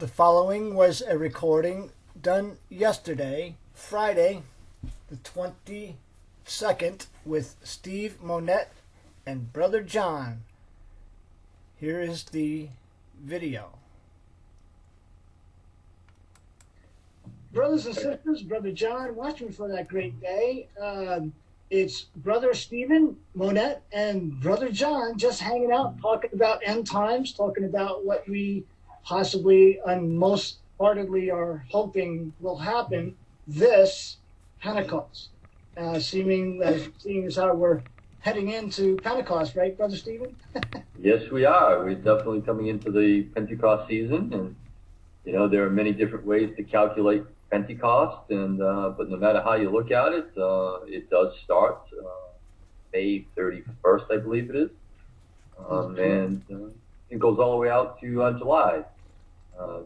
The following was a recording done yesterday, Friday, the 22nd, with Steve Monette and Brother John. Here is the video. Brothers and sisters, Brother John, watch me for that great day. It's Brother Stephen Monette and Brother John just hanging out, talking about end times, talking about what we possibly and most heartedly are hoping will happen this Pentecost. Seeing as how we're heading into Pentecost, right, Brother Stephen? Yes, we are. We're definitely coming into the Pentecost season, and you know there are many different ways to calculate Pentecost, and but no matter how you look at it, it does start May 31st, I believe it is, and it goes all the way out to July,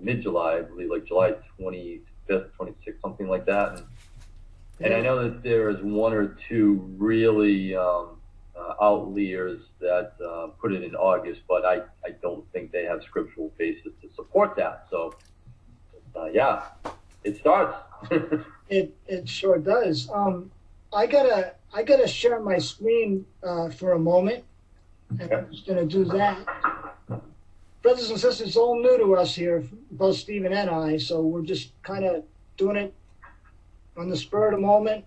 mid-July, I believe, like July 25th, 26th, something like that. And I know that there is one or two really outliers that put it in August, but I don't think they have scriptural basis to support that. So, yeah, it starts. It sure does. I gotta share my screen for a moment, and I'm just gonna do that. Brothers and sisters, it's all new to us here, both Stephen and I, so we're just kind of doing it on the spur of the moment.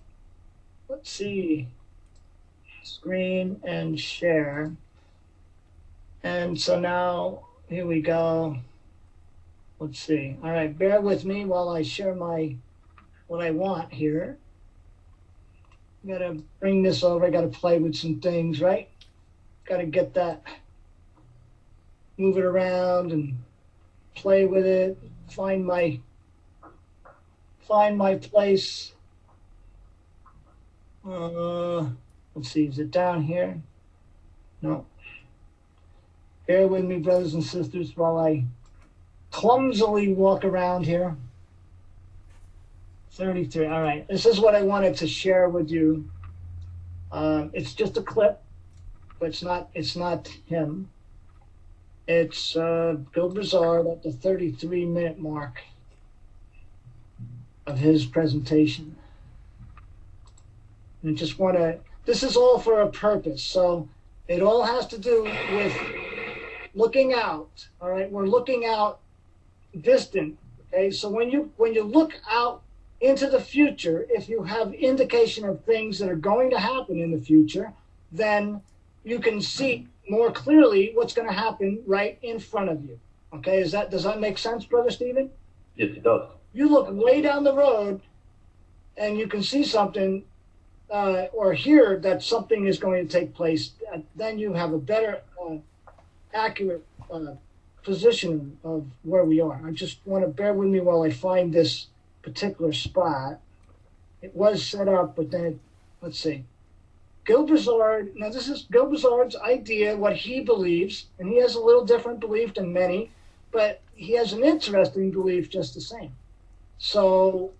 Let's see, screen and share. And so now, here we go. Let's see. All right, bear with me while I share what I want here. Got to bring this over. I got to play with some things, right? Got to get that, move it around and play with it. Find my place. Let's see. Is it down here? No. Bear with me, brothers and sisters, while I clumsily walk around here. 33. All right. This is what I wanted to share with you. It's just a clip, but it's not him. It's Bill Brizard at the 33-minute mark of his presentation. And just want to, this is all for a purpose. So it all has to do with looking out. All right. We're looking out distant. Okay. So when you look out into the future, if you have indication of things that are going to happen in the future, then you can see more clearly what's going to happen right in front of you. Okay, does that make sense, Brother Stephen? Yes, it does. You look way down the road and you can see something or hear that something is going to take place. Then you have a better, accurate position of where we are. I just want to bear with me while I find this particular spot. It was set up, but then let's see. Gil Brizard, now this is Gil Brizard's idea, what he believes, and he has a little different belief than many, but he has an interesting belief just the same. So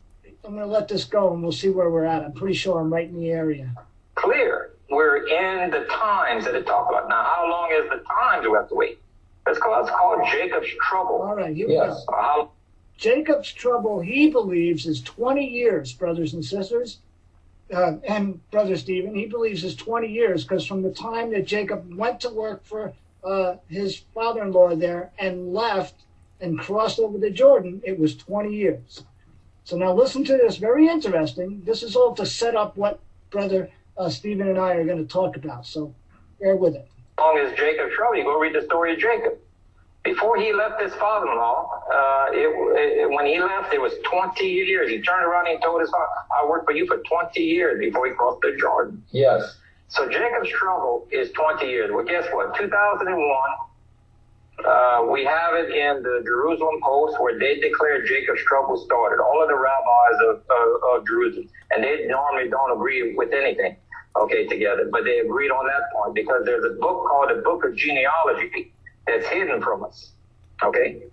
I'm going to let this go and we'll see where we're at. I'm pretty sure I'm right in the area. Clear. We're in the times that it talks about. Now, how long is the times we have to wait? It's called Jacob's trouble. All right, here we go. Jacob's trouble, he believes, is 20 years, brothers and sisters. And Brother Stephen, he believes is 20 years because from the time that Jacob went to work for his father-in-law there and left and crossed over the Jordan, it was 20 years. So now listen to this, very interesting. This is all to set up what Brother Stephen and I are going to talk about, so bear with it. As long as Jacob's trouble, you go read the story of Jacob. Before he left his father-in-law, when he left, it was 20 years. He turned around and he told his father, I worked for you for 20 years before he crossed the Jordan. Yes. So Jacob's trouble is 20 years. Well, guess what? 2001, we have it in the Jerusalem Post where they declared Jacob's trouble started. All of the rabbis of Jerusalem. And they normally don't agree with anything, okay, together. But they agreed on that point because there's a book called the Book of Genealogy that's hidden from us, okay?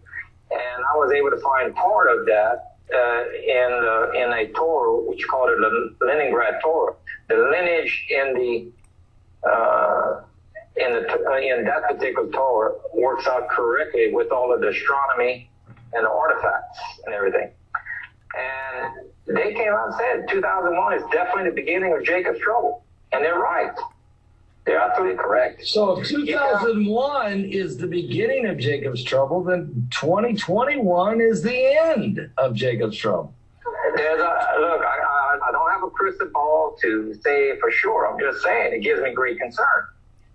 And I was able to find part of that in a Torah, which called it the Leningrad Torah. The lineage in that particular Torah works out correctly with all of the astronomy and the artifacts and everything. And they came out and said 2001 is definitely the beginning of Jacob's trouble. And they're right. They're absolutely correct. So if 2001 is the beginning of Jacob's trouble, then 2021 is the end of Jacob's trouble. Look, I don't have a crystal ball to say for sure. I'm just saying it gives me great concern.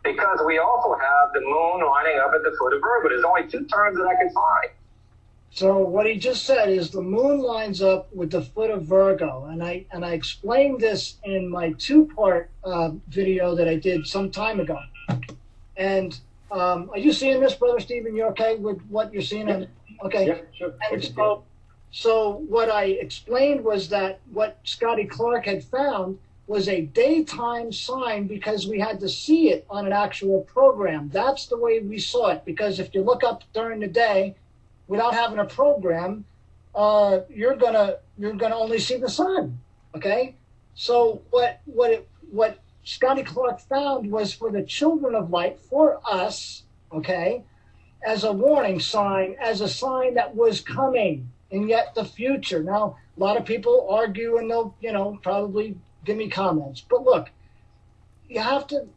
Because we also have the moon lining up at the foot of Virgo. There's only two terms that I can find. So what he just said is the moon lines up with the foot of Virgo, and I explained this in my two-part video that I did some time ago. And are you seeing this, Brother Stephen? You okay with what you're seeing? Yeah. Okay. Yeah, sure. And so what I explained was that what Scotty Clark had found was a daytime sign because we had to see it on an actual program. That's the way we saw it, because if you look up during the day without having a program, you're gonna only see the sun. Okay, so what Scotty Clark found was for the children of light, for us, okay, as a warning sign, as a sign that was coming in yet the future. Now, a lot of people argue and they'll, probably give me comments. But look, you have to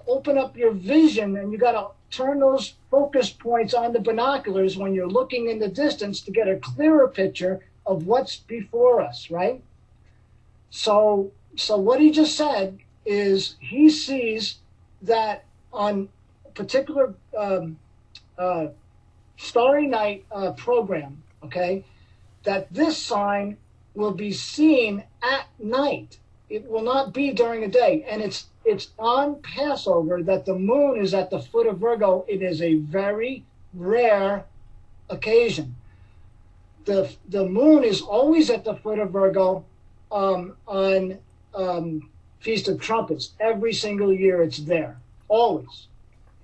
open up your vision, and you got to turn those focus points on the binoculars when you're looking in the distance to get a clearer picture of what's before us, right? So what he just said is he sees that on a particular Starry Night program, okay, that this sign will be seen at night. It will not be during the day. And it's on Passover that the moon is at the foot of Virgo. It is a very rare occasion. The moon is always at the foot of Virgo on Feast of Trumpets. Every single year it's there. Always.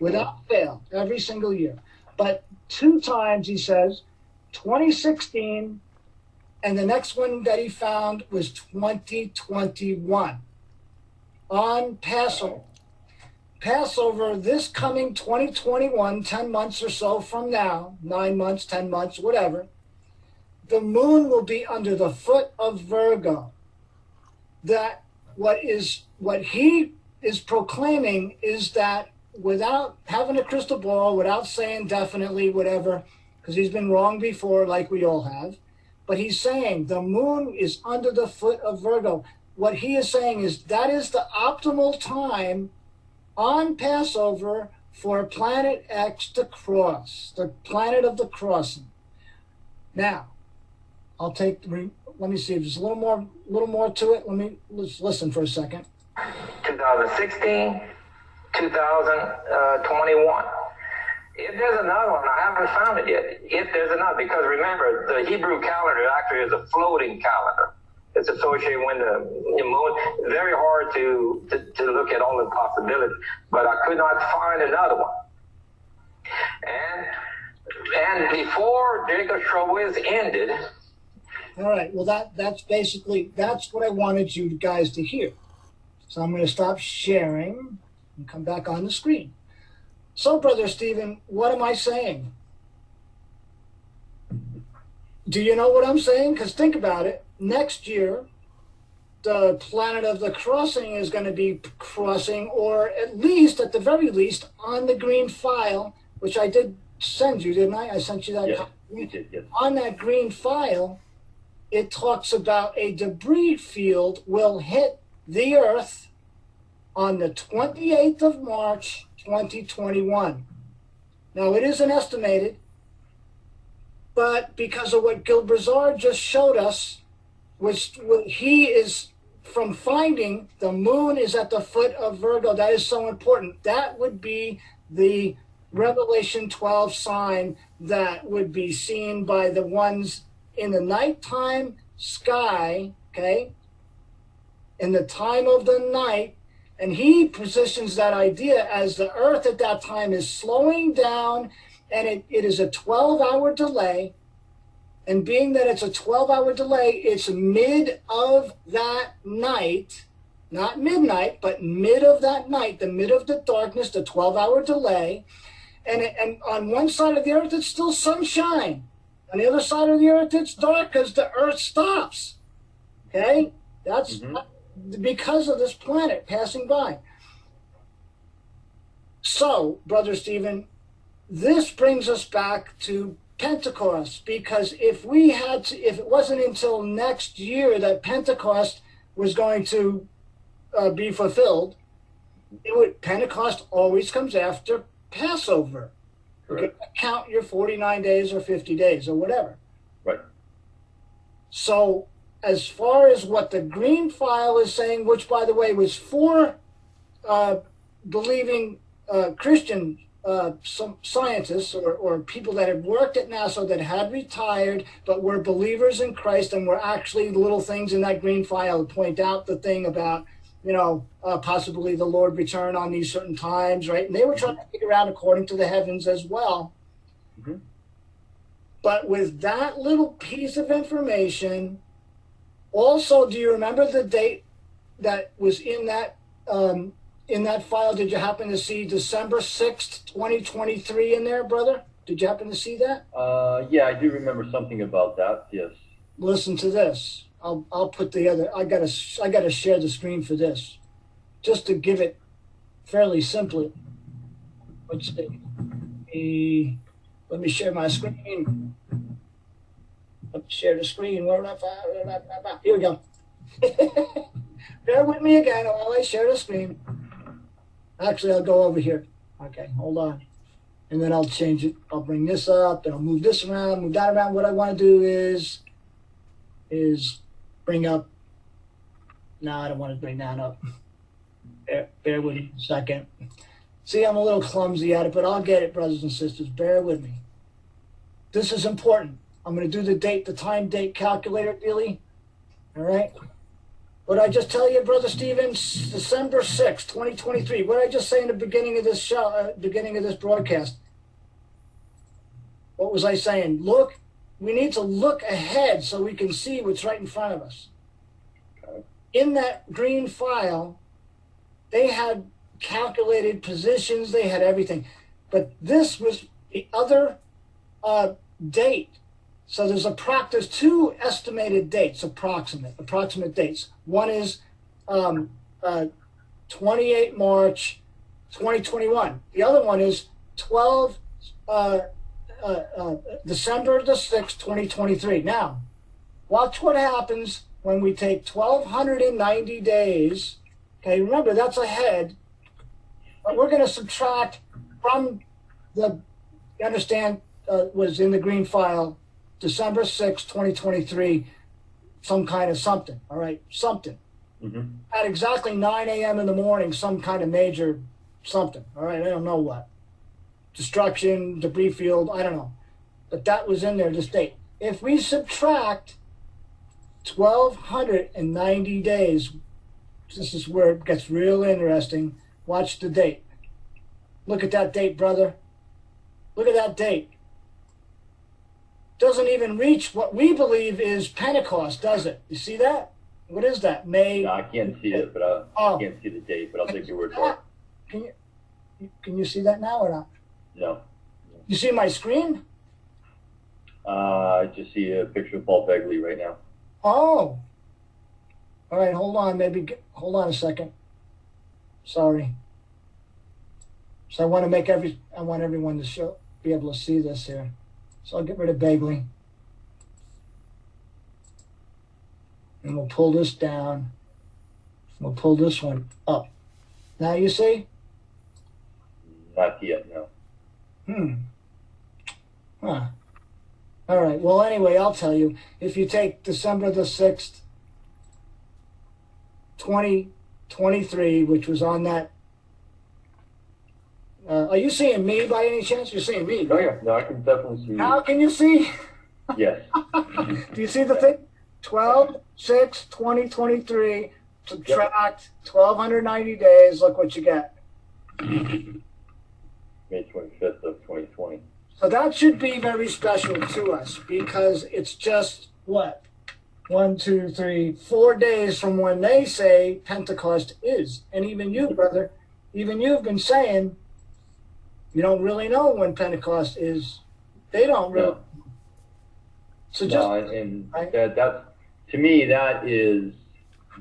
Without fail. Every single year. But two times, he says, 2016, and the next one that he found was 2021 on Passover. Passover this coming 2021, 10 months or so from now, 9 months, 10 months, whatever, the moon will be under the foot of Virgo. That what he is proclaiming is that without having a crystal ball, without saying definitely whatever, because he's been wrong before, like we all have, but he's saying the moon is under the foot of Virgo. What he is saying is that is the optimal time on Passover for planet X to cross, the planet of the crossing. Now, let me see if there's a little more to it. Let's listen for a second. 2016, 2021. If there's another one, I haven't found it yet. If there's another, because remember, the Hebrew calendar actually is a floating calendar. It's associated with the moon. Very hard to look at all the possibilities, but I could not find another one. And before Jacob's trouble is ended. All right. Well, that's what I wanted you guys to hear. So I'm going to stop sharing and come back on the screen. So, Brother Stephen, what am I saying? Do you know what I'm saying? Because think about it. Next year, the planet of the crossing is going to be crossing, or at the very least, on the green file, which I did send you, didn't I? I sent you that. Yes, you did, yes. On that green file, it talks about a debris field will hit the Earth on the 28th of March, 2021. Now, it isn't estimated, but because of what Gil Brazard just showed us, which he is from finding the moon is at the foot of Virgo, that is so important. That would be the Revelation 12 sign that would be seen by the ones in the nighttime sky, okay, in the time of the night. And he positions that idea as the Earth at that time is slowing down, and it is a 12-hour delay. And being that it's a 12-hour delay, it's mid of that night, not midnight, but mid of that night, the mid of the darkness, the 12-hour delay. And on one side of the Earth, it's still sunshine. On the other side of the earth, it's dark because the earth stops. Okay? That's because of this planet passing by. So, Brother Stephen, this brings us back to Pentecost, because if it wasn't until next year that Pentecost was going to be fulfilled, Pentecost always comes after Passover. You can count your 49 days or 50 days or whatever. Right. So as far as what the green file is saying, which by the way was for believing Christian some scientists or people that had worked at NASA that had retired but were believers in Christ, and were actually little things in that green file to point out the thing about, possibly the Lord return on these certain times, right? And they were trying to figure out according to the heavens as well. Mm-hmm. But with that little piece of information, also, do you remember the date that was in that file? Did you happen to see December 6th, 2023 in there, brother? Did you happen to see that? Yeah, I do remember something about that, yes. Listen to this. I'll put the other, I gotta share the screen for this, just to give it fairly simply. Let's see. Let me share my screen. Let me share the screen. Here we go. Bear with me again while I share the screen. Actually, I'll go over here. Okay, hold on. And then I'll change it. I'll bring this up, and I'll move this around, move that around. What I want to do is bring up. No, I don't want to bring that up. Bear with me a second. See, I'm a little clumsy at it, but I'll get it, brothers and sisters. Bear with me. This is important. I'm going to do the time date calculator, Billy. All right? What did I just tell you, Brother Stephen? December 6th, 2023. What did I just say in the beginning of this show, beginning of this broadcast? What was I saying? Look, we need to look ahead so we can see what's right in front of us. In that green file, they had calculated positions, they had everything. But this was the other date. So there's two estimated dates, approximate dates. One is 28 March 2021. The other one is December the 6th, 2023. Now, watch what happens when we take 1,290 days. Okay, remember, that's ahead. But we're going to subtract from you understand, was in the green file, December 6th, 2023, some kind of something, all right, something. Mm-hmm. At exactly 9 a.m. in the morning, some kind of major something, all right, I don't know what. Destruction, debris field, I don't know. But that was in there, this date. If we subtract 1,290 days, this is where it gets real interesting. Watch the date. Look at that date, brother. Look at that date. Doesn't even reach what we believe is Pentecost, does it? You see that? What is that? May? No, I can't see it, but I can't see the date, but I'll take your word for it. Can you see that now or not? No. You see my screen? I just see a picture of Paul Begley right now. Oh. All right, hold on. Hold on a second. Sorry. So I want everyone to be able to see this here. So I'll get rid of Begley. And we'll pull this down. We'll pull this one up. Now you see? Not yet, no. Huh. All right. Well, anyway, I'll tell you. If you take December the 6th, 2023, which was on that. Are you seeing me by any chance? You're seeing me, right? Oh, yeah. No, I can definitely see. How can you see? Yes. Do you see the thing? 12/6/2023, subtract 1,290 days. Look what you get. May 25th of 2020. So that should be very special to us because it's just, what? 1, 2, 3, 4 days from when they say Pentecost is. And even you, brother, you've been saying you don't really know when Pentecost is. They don't really. So just No, and that's, to me, that is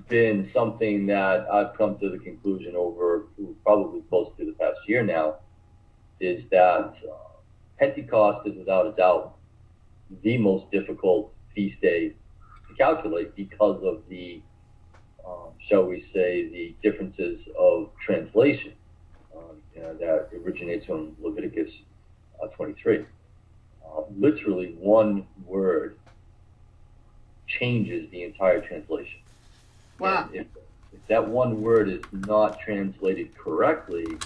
been something that I've come to the conclusion over probably close to the past year now, is that Pentecost is without a doubt the most difficult feast day to calculate because of the, shall we say, the differences of translation that originates from Leviticus 23. Literally one word changes the entire translation. wow. If that one word is not translated correctly,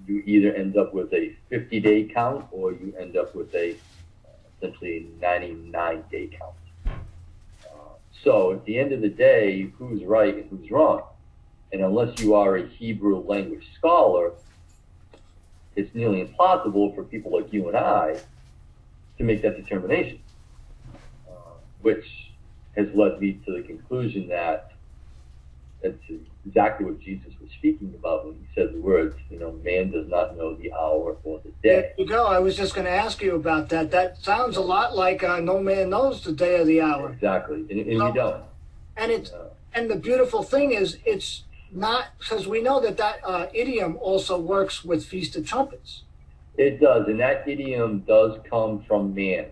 you either end up with a 50-day count or you end up with a essentially 99-day count. So at the end of the day, who's right and who's wrong? And unless you are a Hebrew language scholar, it's nearly impossible for people like you and I to make that determination, which has led me to the conclusion that that's exactly what Jesus was speaking about when he said the words, man does not know the hour or the day. There you go. I was just going to ask you about that. That sounds a lot like no man knows the day or the hour. Exactly, and we don't. And the beautiful thing is, it's not, because we know that idiom also works with Feast of Trumpets. It does, and that idiom does come from man.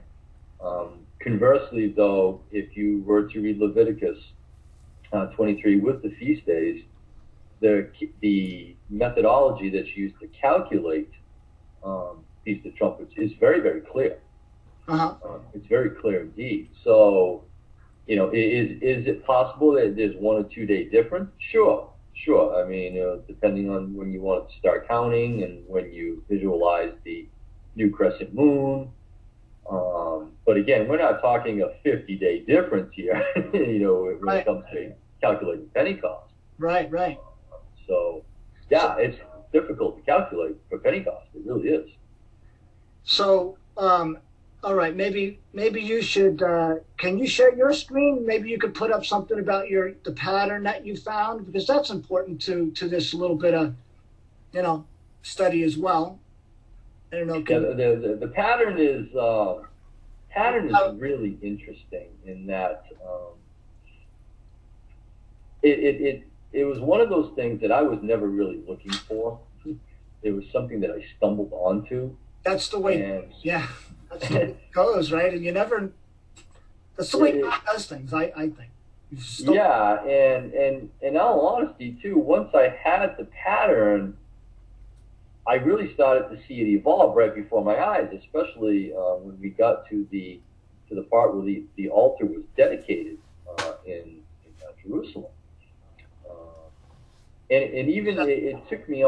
Conversely, though, if you were to read Leviticus 23 with the feast days, the methodology that's used to calculate Feast of Trumpets is very, very clear. It's very clear indeed. So, is it possible that there's 1 or 2 day difference? Sure. I mean, depending on when you want to start counting and when you visualize the new crescent moon. But again, we're not talking a 50-day difference here, when it comes to calculating Pentecost. Right. So, yeah, it's difficult to calculate for Pentecost. It really is. So, all right, maybe you should, can you share your screen? Maybe you could put up something about the pattern that you found, because that's important to this little bit of, study as well. I don't know. The pattern is really interesting in that it was one of those things that I was never really looking for. It was something that I stumbled onto. That's the way. That's the way it goes, right? And that's the way God does things. I think. Yeah, and in all honesty, too, once I had the pattern, I really started to see it evolve right before my eyes, especially when we got to the part where the altar was dedicated in Jerusalem. And even it took me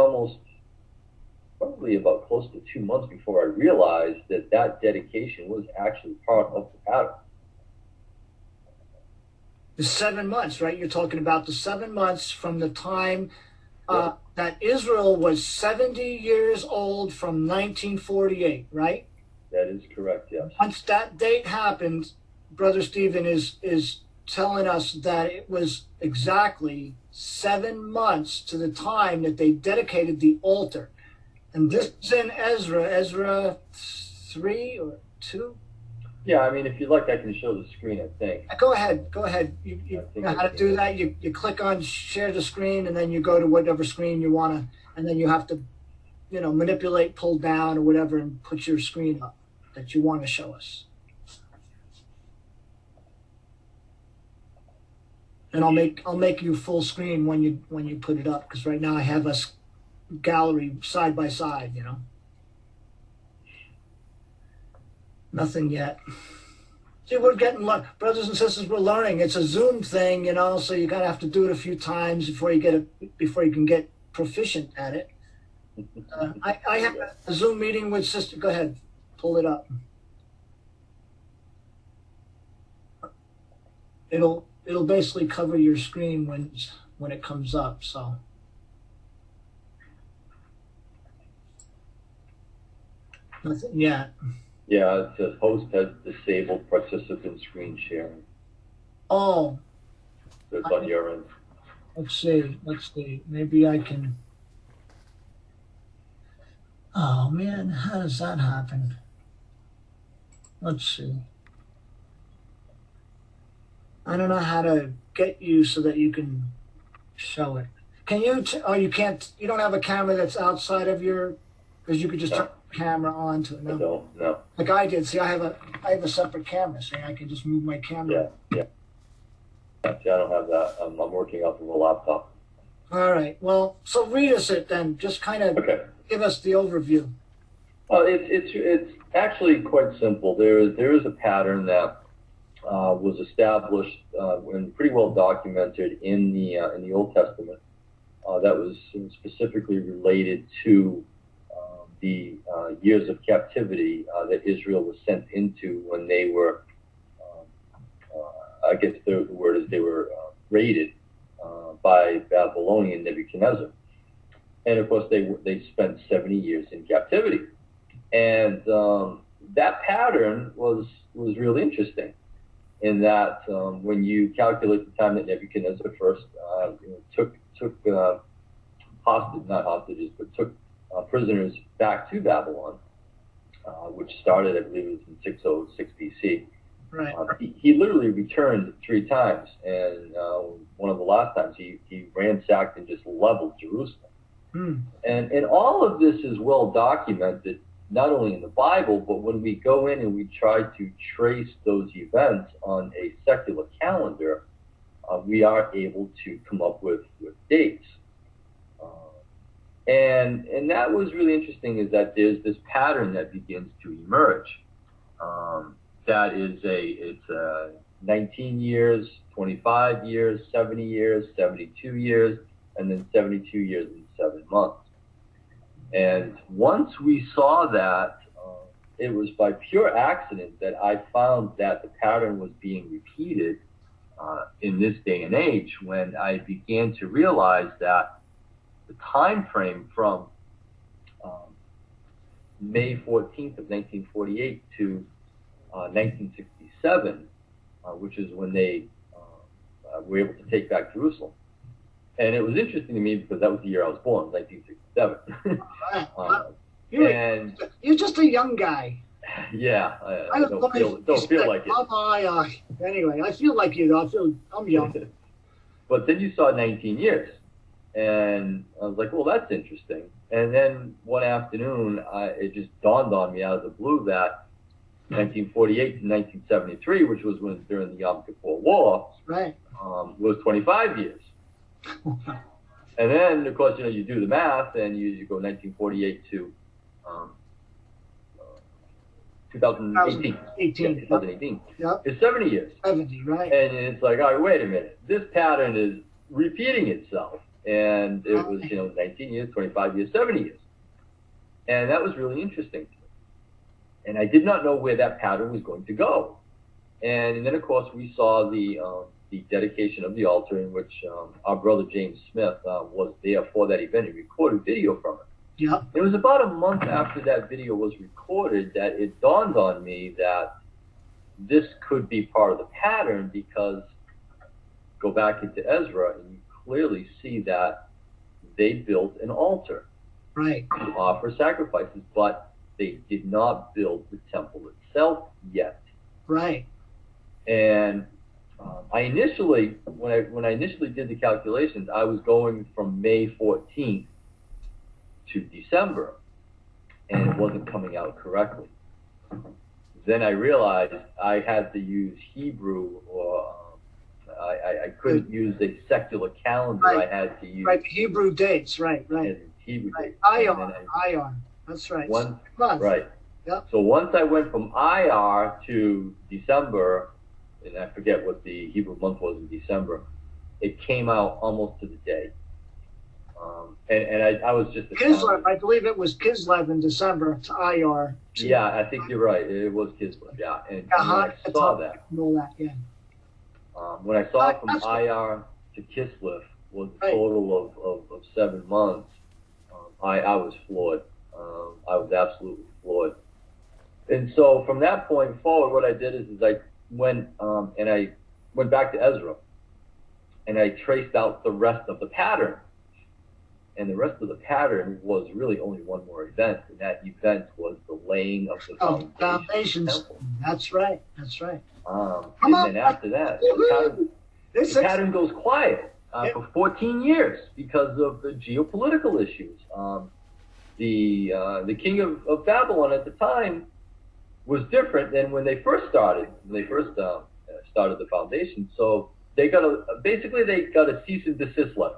probably about close to 2 months before I realized that dedication was actually part of the pattern. The 7 months, right? You're talking about the 7 months from the time that Israel was 70 years old from 1948, right? That is correct, yes. Once that date happened, Brother Stephen is telling us that it was exactly 7 months to the time that they dedicated the altar. And this is in Ezra 3 or 2? Yeah, I mean, if you'd like, I can show the screen, I think. Go ahead. You know how to do that. You click on share the screen, and then you go to whatever screen you want to, and then you have to, manipulate, pull down, or whatever, and put your screen up that you want to show us. And I'll make you full screen when you put it up, because right now I have us gallery side by side, Nothing yet. See, we're getting, brothers and sisters, we're learning. It's a Zoom thing, so you gotta have to do it a few times before you can get proficient at it. I have a Zoom meeting with sister. Go ahead, pull it up. It'll basically cover your screen when it comes up. So. Nothing yet. Yeah, it says host has disabled participant screen sharing. Oh. So it's on your end. Let's see. Maybe I can. Oh man, how does that happen? Let's see. I don't know how to get you so that you can show it. Can you? Oh, you can't. You don't have a camera that's outside of your, because you could just turn the camera on to it. I No, don't, no. like I did. See, I have a separate camera, so I can just move my camera. Yeah. See, I don't have that. I'm working off of a laptop. All right. Well, so read us it then. Just kind of Okay. give us the overview. Well, it's actually quite simple. There is a pattern that was established and pretty well documented in the Old Testament that was specifically related to the years of captivity that Israel was sent into when they were, I guess the word is they were raided by Babylonian Nebuchadnezzar. And of course, they spent 70 years in captivity. And that pattern was really interesting in that when you calculate the time that Nebuchadnezzar first took prisoners back to Babylon, which started, I believe, it was in 606 BC. Right. He literally returned 3 times, and one of the last times he ransacked and just leveled Jerusalem. And all of this is well documented, not only in the Bible, but when we go in and we try to trace those events on a secular calendar, we are able to come up with dates. And that was really interesting, is that there's this pattern that begins to emerge. That is it's 19 years, 25 years, 70 years, 72 years, and then 72 years and 7 months. And once we saw that, it was by pure accident that I found that the pattern was being repeated in this day and age, when I began to realize that the time frame from May 14th of 1948 to 1967, which is when they were able to take back Jerusalem. And it was interesting to me because that was the year I was born, 1967. And you're just a young guy. Yeah, I don't feel like it. Anyway, I feel like you. I'm young. But then you saw 19 years, and I was like, well, that's interesting. And then one afternoon, it just dawned on me out of the blue that 1948 to 1973, which was during the Yom Kippur War, right, was 25 years. And then, of course, you do the math, and you go 1948 to 2018. 2018. Yep. It's 70 years. 70, right. And it's like, all right, wait a minute. This pattern is repeating itself. And it was, 19 years, 25 years, 70 years. And that was really interesting to me. And I did not know where that pattern was going to go. And then, of course, we saw the dedication of the altar, in which our brother James Smith was there for that event and recorded video from it. Yeah. It was about a month after that video was recorded that it dawned on me that this could be part of the pattern, because go back into Ezra and you clearly see that they built an altar, right, to offer sacrifices, but they did not build the temple itself yet. Right. And I initially, when I initially did the calculations, I was going from May 14th to December, and it wasn't coming out correctly. Then I realized I had to use Hebrew, or I couldn't use a secular calendar. Right. I had to use Hebrew dates. Right. Hebrew dates. IR. That's right. Right. Yep. So once I went from IR to December, and I forget what the Hebrew month was in December, it came out almost to the day. And I was just Kislev. I believe it was Kislev in December to IR. Yeah, I think you're right. It was Kislev. Yeah, and when I saw that, yeah. When I saw it from IR to Kislev was a total of 7 months, I was floored. I was absolutely floored. And so from that point forward, what I did is I went and I went back to Ezra, and I traced out the rest of the pattern. And the rest of the pattern was really only one more event, and that event was the laying of the foundations. temple. That's right. That's right. And then after that, the pattern goes quiet for 14 years because of the geopolitical issues. The king of Babylon at the time was different than when they first started. When they first started the foundation, so they got a cease and desist letter.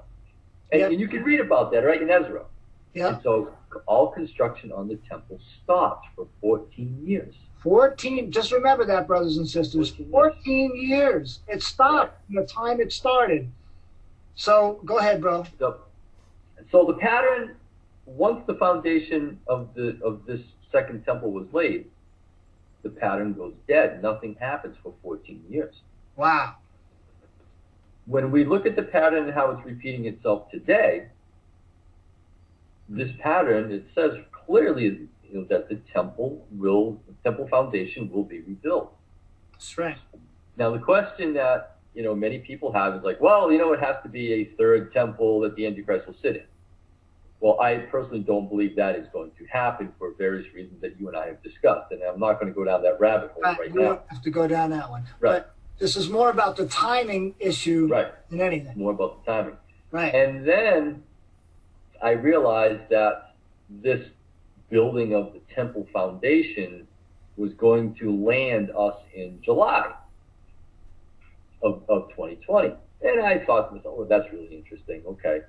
And you can read about that, right, in Ezra. Yeah. And so all construction on the temple stopped for 14 years. 14, just remember that, brothers and sisters. 14 years. It stopped from the time it started. So go ahead, bro. So the pattern, once the foundation of this second temple was laid, the pattern goes dead. Nothing happens for 14 years. Wow. When we look at the pattern and how it's repeating itself today, this pattern, it says clearly that the temple foundation will be rebuilt. That's right. Now the question that many people have is like, well, it has to be a third temple that the Antichrist will sit in. Well, I personally don't believe that is going to happen for various reasons that you and I have discussed, and I'm not going to go down that rabbit hole right now. We don't have to go down that one. Right. But this is more about the timing issue than anything. More about the timing. Right. And then I realized that this building of the temple foundation was going to land us in July of 2020. And I thought to myself, oh, that's really interesting. Okay.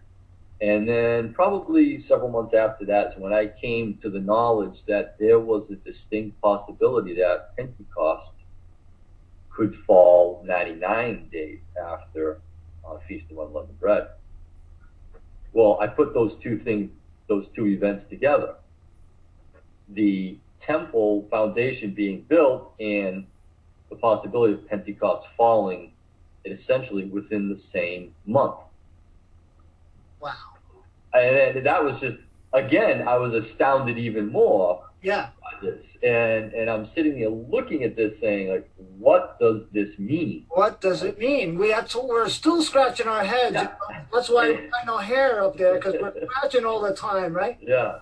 And then probably several months after that is when I came to the knowledge that there was a distinct possibility that Pentecost could fall 99 days after Feast of Unleavened Bread. Well, I put those two events together. The temple foundation being built and the possibility of Pentecost falling essentially within the same month. Wow. And that was just, again, I was astounded even more by this. And I'm sitting there looking at this saying, like, what does this mean? What does it mean? We're still scratching our heads. Yeah. That's why we got no hair up there, because we're scratching all the time, right? Yeah.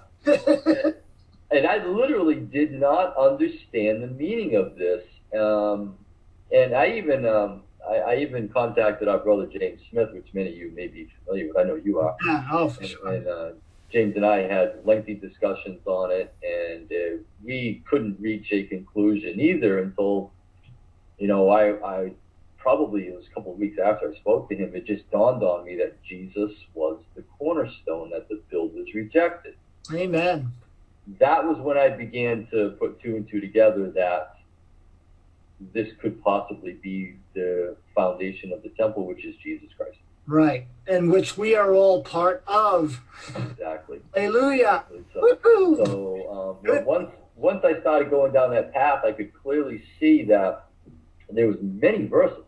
And I literally did not understand the meaning of this. And I even contacted our brother James Smith, which many of you may be familiar with. I know you are. Yeah, oh, for sure. And James and I had lengthy discussions on it, and we couldn't reach a conclusion either until, I probably, it was a couple of weeks after I spoke to him, it just dawned on me that Jesus was the cornerstone that the builders rejected. Amen. That was when I began to put two and two together that this could possibly be the foundation of the temple, which is Jesus Christ. Right, and which we are all part of. Exactly. Hallelujah. So once I started going down that path, I could clearly see that there was many verses.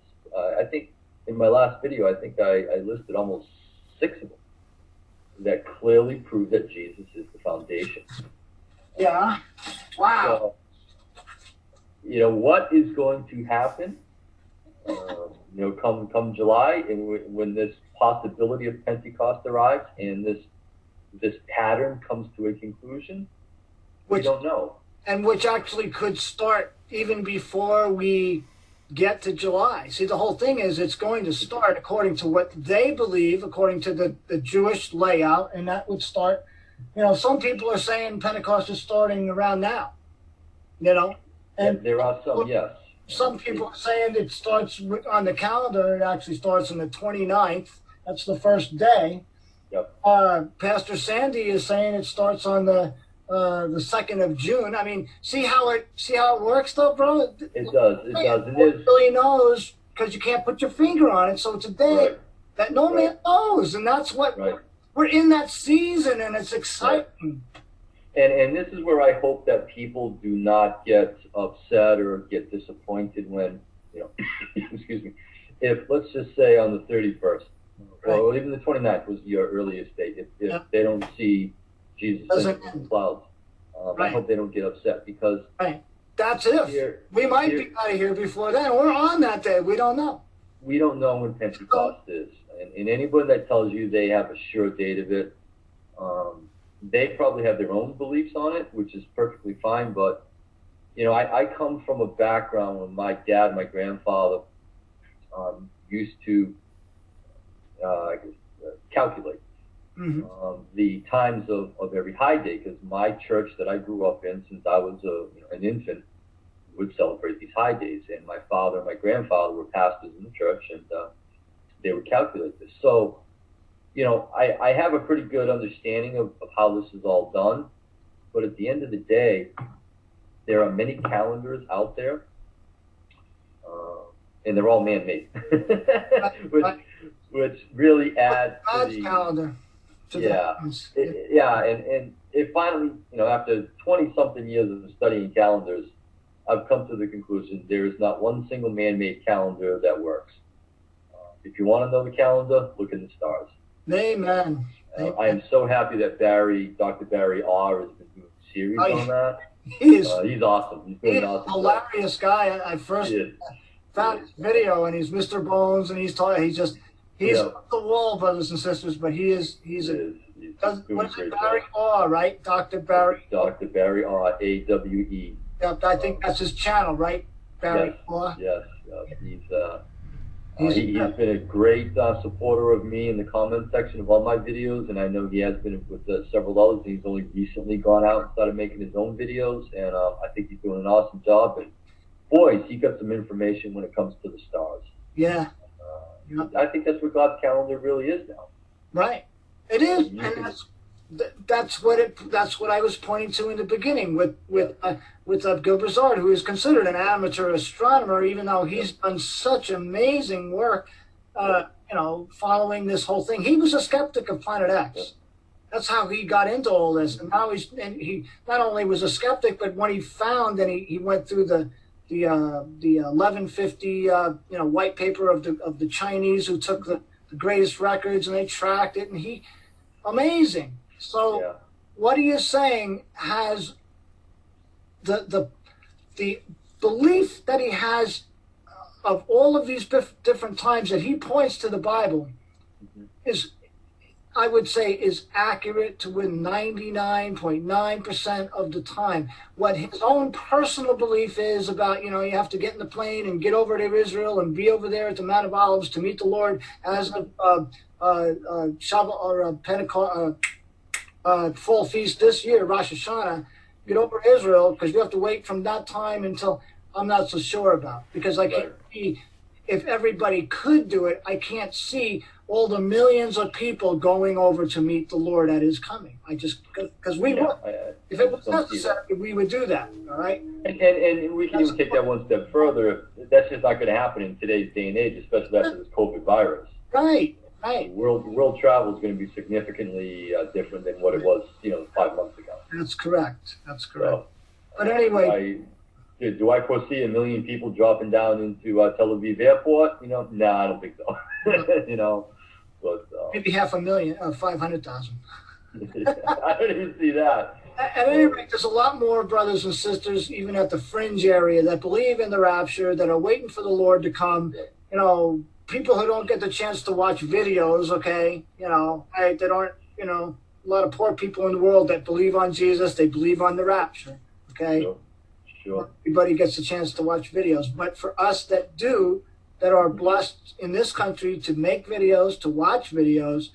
I think in my last video, I think I listed almost 6 of them that clearly prove that Jesus is the foundation. Yeah. Wow. So, what is going to happen? Come July, and when this possibility of Pentecost arrives, and this pattern comes to a conclusion, we don't know. And which actually could start even before we get to July. See, the whole thing is it's going to start according to what they believe, according to the Jewish layout, and that would start. Some people are saying Pentecost is starting around now. And there are some, yes. Some people are saying it starts on the calendar. It actually starts on the 29th. That's the first day. Yep. Pastor Sandy is saying it starts on the 2nd of June. I mean, see how it works, though, bro. It does. It does. No one really knows because you can't put your finger on it. So it's a day that no man knows, and that's what we're in that season, and it's exciting. And this is where I hope that people do not get upset or get disappointed when, excuse me, if let's just say on the 31st, or even the 29th was your earliest date, if they don't see Jesus in the clouds, I hope they don't get upset because that's it. We might be out of here before then. We're on that day. We don't know. We don't know when Pentecost is. And anybody that tells you they have a sure date of it, They probably have their own beliefs on it, which is perfectly fine. But, I come from a background where my dad, my grandfather, used to calculate the times of every high day, because my church that I grew up in since I was an infant would celebrate these high days. And my father and my grandfather were pastors in the church, and they would calculate this. So, I have a pretty good understanding of how this is all done. But at the end of the day, there are many calendars out there, and they're all man-made, which really adds to God's the calendar. And it finally, after 20-something years of studying calendars, I've come to the conclusion there is not one single man-made calendar that works. If you want to know the calendar, look at the stars. Amen. I am so happy that Dr. Barry R. has been doing a series on that. He's awesome. He's doing an awesome hilarious guy. I first found his video, and he's Mr. Bones, and he's off the wall, brothers and sisters. But he's what's it, Barry R, right? Dr. Barry. Dr. Barry R, AWE. Yep, I think that's his channel, right? Barry R. Yes. He's been a great supporter of me in the comment section of all my videos, and I know he has been with several others. He's only recently gone out and started making his own videos, and I think he's doing an awesome job. And boy, he got some information when it comes to the stars. Yeah. I think that's what God's calendar really is now. Right. It is, and that's what I was pointing to in the beginning with Gil Brazard, who is considered an amateur astronomer, even though he's done such amazing work, following this whole thing. He was a skeptic of Planet X. That's how he got into all this, and now he not only was a skeptic, but when he found, and he went through the 1150 white paper of the Chinese who took the greatest records, and they tracked it, and amazing. So what are you saying has the belief that he has of all of these different times that he points to the Bible is, I would say, is accurate to within 99.9% of the time. What his own personal belief is about, you have to get in the plane and get over to Israel and be over there at the Mount of Olives to meet the Lord as a Shabbat or Pentecost, full feast this year, Rosh Hashanah. Get over to Israel, because you have to wait from that time until I'm not so sure about. Because I can't see, if everybody could do it, I can't see all the millions of people going over to meet the Lord at his coming. Because we would. If it was necessary, we would do that, all right? And we can even take that one step further. That's just not going to happen in today's day and age, especially after this COVID virus. Right. World travel is going to be significantly different than what it was, 5 months ago. That's correct. So, but anyway, do I foresee 1 million people dropping down into Tel Aviv airport? No, I don't think so. But maybe 500,000. 500,000. I don't even see that. At any rate, there's a lot more brothers and sisters, even at the fringe area, that believe in the rapture, that are waiting for the Lord to come. People who don't get the chance to watch videos, okay? There aren't, a lot of poor people in the world that believe on Jesus. They believe on the rapture, okay? Sure. Everybody gets a chance to watch videos. But for us that are blessed in this country to make videos, to watch videos,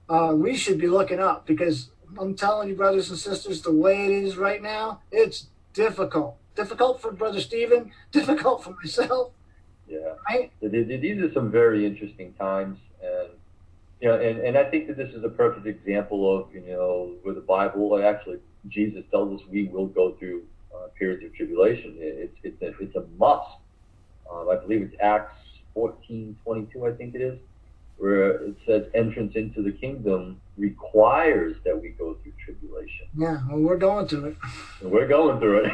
we should be looking up, because I'm telling you, brothers and sisters, the way it is right now, it's difficult. Difficult for Brother Stephen, difficult for myself. Yeah, right? These are some very interesting times, and I think that this is a perfect example of where the Bible, actually Jesus tells us we will go through periods of tribulation. It's a must. I believe it's Acts 14:22, I think it is, where it says entrance into the kingdom requires that we go through tribulation. Yeah, well, we're going through it. We're going through it.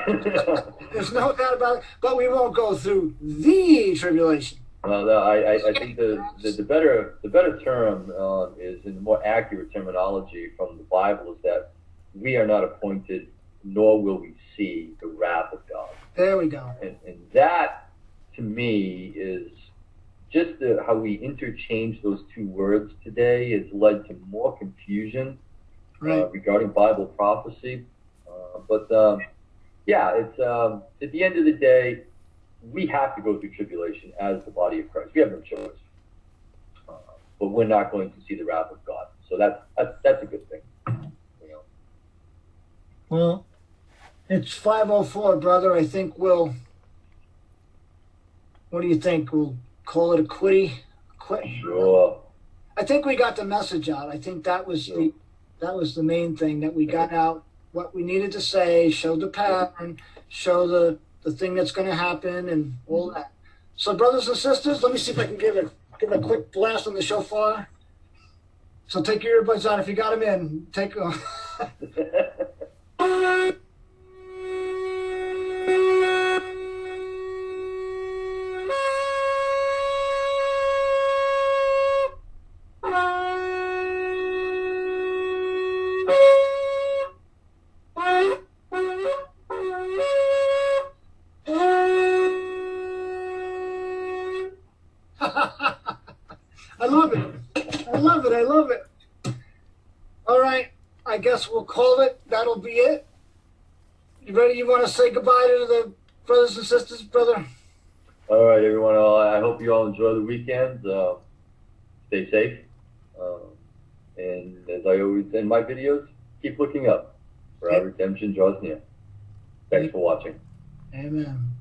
There's no doubt about it, but we won't go through the tribulation. Well, no, I think the better term is, in the more accurate terminology from the Bible, is that we are not appointed, nor will we see the wrath of God. There we go. And that, to me, is just how we interchange those two words today has led to more confusion Right. regarding Bible prophecy. Yeah, it's at the end of the day, we have to go through tribulation as the body of Christ. We have no choice. But we're not going to see the wrath of God. So that's a good thing. You know. Well, it's 5:04, brother. I think we'll. What do you think? We'll call it a quit. Sure. I think we got the message out. I think that was the main thing, that we got out what we needed to say, show the pattern, show the thing that's going to happen, and all that. So, brothers and sisters, let me see if I can give a quick blast on the shofar. So take your earbuds on if you got them in. Take them. I love it. I love it. I love it. All right. I guess we'll call it. That'll be it. You ready? You want to say goodbye to the brothers and sisters, brother? All right, everyone. I hope you all enjoy the weekend. Stay safe. And as I always end my videos, keep looking up, for our redemption draws near. Thanks for watching. Amen.